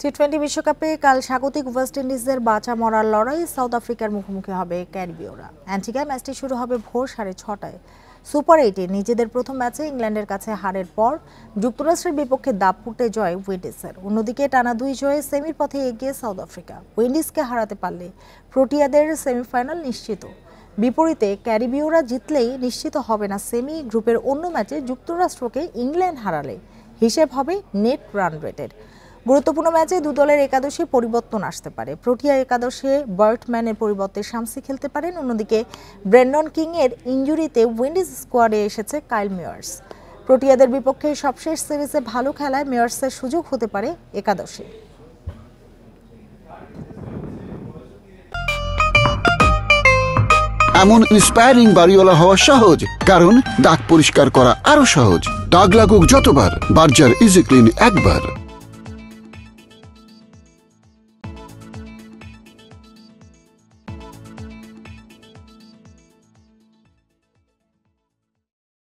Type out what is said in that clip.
টি-20 বিশ্বকাপে কাল স্বাগতিক ওয়েস্ট ইন্ডিজের বাঁচা মরার লড়াই সাউথ আফ্রিকার মুখোমুখি হবে ক্যারিবীয়রা। অ্যান্টিগায় ম্যাচটি শুরু হবে ভোর 6:30টায়। সুপার 8-এ নিজেদের প্রথম ম্যাচে ইংল্যান্ডের কাছে হারের পর যুক্তরাষ্ট্রের বিপক্ষে দাপটে জয় উইন্ডিজের। অন্যদিকে টানা 2 জয়ে সেমির পথে এগিয়ে সাউথ আফ্রিকা। উইন্ডিজকে হারাতে পারলে প্রোটিয়াদের সেমিফাইনাল নিশ্চিত। বিপরীতে ক্যারিবীয়রা জিতলেই নিশ্চিত হবে না সেমি। গ্রুপের অন্য ম্যাচে যুক্তরাষ্ট্রকে ইংল্যান্ড হারালে হিসেব হবে নেট রান রেটের। গুরুত্বপূর্ণ ম্যাচে দু দলের একাদশে পরিবর্তন আসতে পারে। প্রোটিয়া একাদশে বার্টম্যানের পরিবর্তে শামসি খেলতে পারেন। অন্যদিকে ব্রেন্ডন কিং এর ইনজুরিতে উইন্ডিজ স্কোয়াডে এসেছে কাইল মেয়ার্স। প্রোটিয়াদের বিপক্ষে সবশেষ সিরিজে ভালো খেলায় মেয়ার্সের সুযোগ হতে পারে একাদশে। এমন ইন্সপায়ারিং বাড়িওয়ালা হওয়া সহজ, কারণ দাগ পরিষ্কার করা আরো সহজ। দাগ লাগুক যতবার, বার্জার ইজি ক্লিন একবার।